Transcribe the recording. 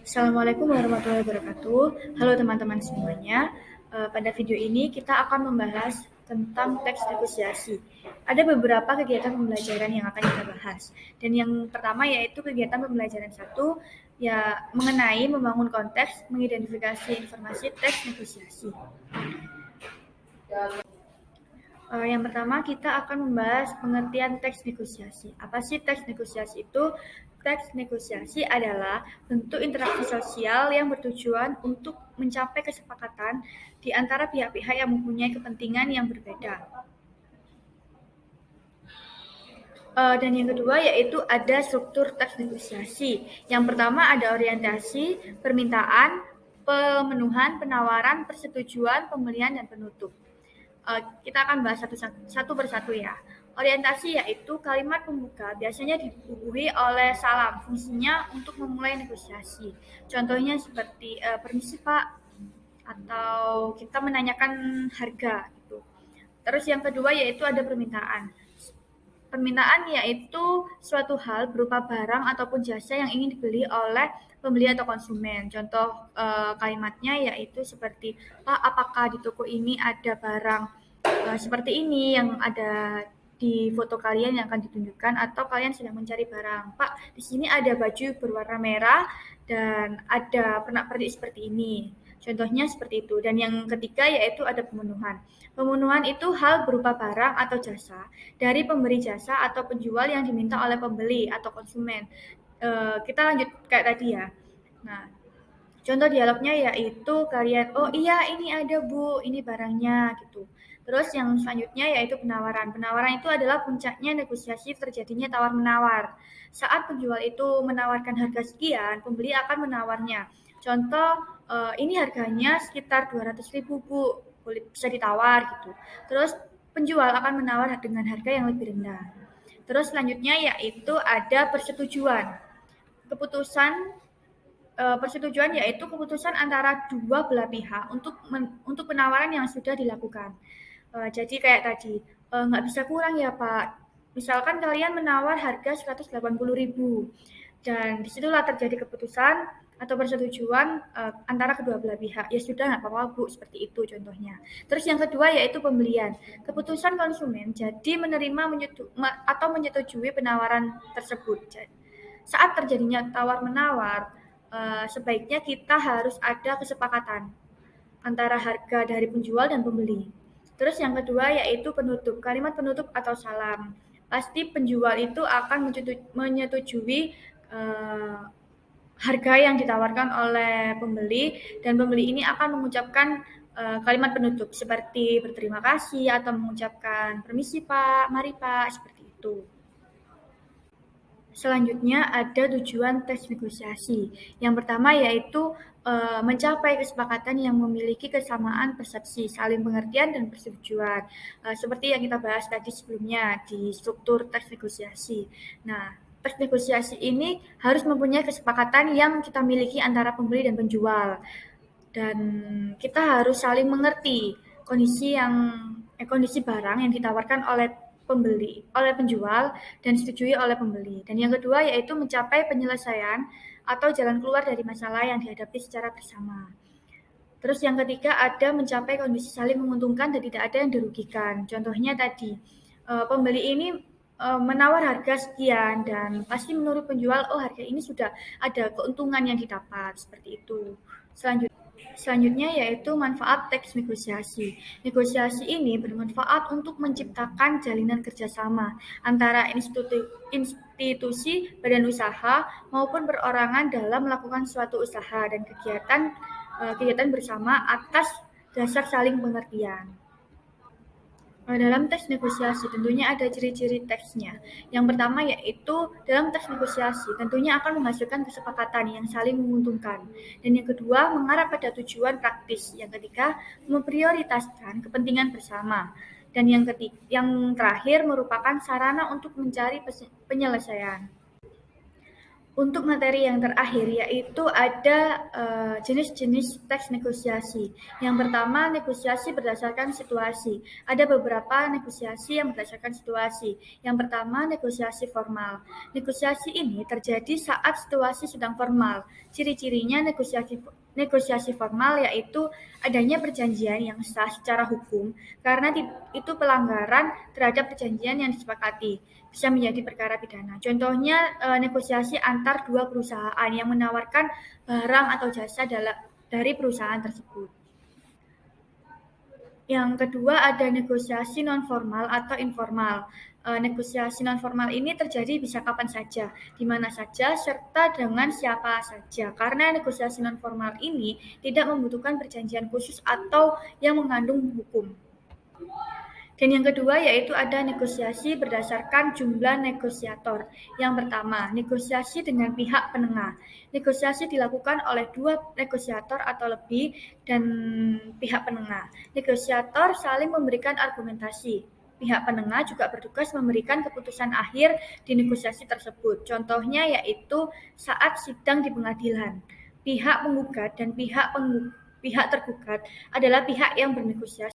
Assalamualaikum warahmatullahi wabarakatuh. Halo teman-teman semuanya. Pada video ini kita akan membahas tentang teks negosiasi. Ada beberapa kegiatan pembelajaran yang akan kita bahas. Dan yang pertama yaitu kegiatan pembelajaran satu, ya mengenai membangun konteks, mengidentifikasi informasi teks negosiasi. Yang pertama kita akan membahas pengertian teks negosiasi. Apa sih teks negosiasi itu? Teks negosiasi adalah bentuk interaksi sosial yang bertujuan untuk mencapai kesepakatan di antara pihak-pihak yang mempunyai kepentingan yang berbeda. Dan yang kedua yaitu ada struktur teks negosiasi. Yang pertama ada orientasi, permintaan, pemenuhan, penawaran, persetujuan, pembelian, dan penutup. Kita akan bahas satu persatu ya. Orientasi yaitu kalimat pembuka biasanya dibubuhi oleh salam, fungsinya untuk memulai negosiasi. Contohnya seperti permisi Pak, atau kita menanyakan harga gitu. Terus yang kedua yaitu ada permintaan. Permintaan yaitu suatu hal berupa barang ataupun jasa yang ingin dibeli oleh pembeli atau konsumen. Contoh kalimatnya yaitu seperti, Pak, apakah di toko ini ada barang seperti ini yang ada di foto kalian yang akan ditunjukkan, atau kalian sedang mencari barang. Pak, di sini ada baju berwarna merah dan ada pernak-pernik seperti ini. Contohnya seperti itu. Dan yang ketiga yaitu ada pemenuhan. Pemenuhan itu hal berupa barang atau jasa dari pemberi jasa atau penjual yang diminta oleh pembeli atau konsumen. Kita lanjut kayak tadi ya. Nah, contoh dialognya yaitu kalian, oh iya ini ada Bu, ini barangnya gitu. Terus yang selanjutnya yaitu penawaran. Penawaran itu adalah puncaknya negosiasi terjadinya tawar-menawar. Saat penjual itu menawarkan harga sekian, pembeli akan menawarnya. Contoh, ini harganya sekitar 200.000 Bu, bisa ditawar gitu. Terus penjual akan menawar dengan harga yang lebih rendah. Terus selanjutnya yaitu ada persetujuan. Persetujuan yaitu keputusan antara dua belah pihak untuk penawaran yang sudah dilakukan. Jadi kayak tadi, nggak bisa kurang ya Pak. Misalkan kalian menawar harga 180.000 dan disitulah terjadi keputusan atau persetujuan antara kedua belah pihak. Ya sudah, nggak apa-apa Bu, seperti itu contohnya. Terus yang kedua yaitu pembelian. Keputusan konsumen jadi menerima atau menyetujui penawaran tersebut. Saat terjadinya tawar-menawar, sebaiknya kita harus ada kesepakatan antara harga dari penjual dan pembeli. Terus yang kedua yaitu penutup, kalimat penutup atau salam. Pasti penjual itu akan menyetujui harga yang ditawarkan oleh pembeli, dan pembeli ini akan mengucapkan kalimat penutup seperti berterima kasih atau mengucapkan permisi Pak, mari Pak, seperti itu. Selanjutnya ada tujuan teks negosiasi. Yang pertama yaitu mencapai kesepakatan yang memiliki kesamaan persepsi, saling pengertian, dan persetujuan. Seperti yang kita bahas tadi sebelumnya di struktur teks negosiasi. Nah, teks negosiasi ini harus mempunyai kesepakatan yang kita miliki antara pembeli dan penjual. Dan kita harus saling mengerti kondisi barang yang ditawarkan oleh penjual dan disetujui oleh pembeli. Dan yang kedua yaitu mencapai penyelesaian atau jalan keluar dari masalah yang dihadapi secara bersama. Terus yang ketiga ada mencapai kondisi saling menguntungkan dan tidak ada yang dirugikan. Contohnya tadi, pembeli ini menawar harga sekian dan pasti menurut penjual, oh harga ini sudah ada keuntungan yang didapat, seperti itu. Selanjutnya yaitu manfaat teks negosiasi. Negosiasi ini bermanfaat untuk menciptakan jalinan kerjasama antara institusi, badan usaha, maupun perorangan dalam melakukan suatu usaha dan kegiatan bersama atas dasar saling pengertian. Dalam teks negosiasi tentunya ada ciri-ciri teksnya. Yang pertama yaitu dalam teks negosiasi tentunya akan menghasilkan kesepakatan yang saling menguntungkan. Dan yang kedua mengarah pada tujuan praktis. Yang ketiga memprioritaskan kepentingan bersama. Dan yang terakhir merupakan sarana untuk mencari penyelesaian. Untuk materi yang terakhir yaitu ada jenis-jenis teks negosiasi. Yang pertama, negosiasi berdasarkan situasi. Ada beberapa negosiasi yang berdasarkan situasi. Yang pertama, negosiasi formal. Negosiasi ini terjadi saat situasi sedang formal. Ciri-cirinya negosiasi formal yaitu adanya perjanjian yang sah secara hukum karena itu pelanggaran terhadap perjanjian yang disepakati, bisa menjadi perkara pidana. Contohnya negosiasi antar dua perusahaan yang menawarkan barang atau jasa dari perusahaan tersebut. Yang kedua ada negosiasi non-formal atau informal. Negosiasi non-formal ini terjadi bisa kapan saja, di mana saja, serta dengan siapa saja. Karena negosiasi non-formal ini tidak membutuhkan perjanjian khusus atau yang mengandung hukum. Dan yang kedua yaitu ada negosiasi berdasarkan jumlah negosiator. Yang pertama, negosiasi dengan pihak penengah. Negosiasi dilakukan oleh dua negosiator atau lebih dan pihak penengah. Negosiator saling memberikan argumentasi. Pihak penengah juga bertugas memberikan keputusan akhir di negosiasi tersebut. Contohnya yaitu saat sidang di pengadilan. Pihak penggugat dan pihak tergugat adalah pihak yang bernegosiasi.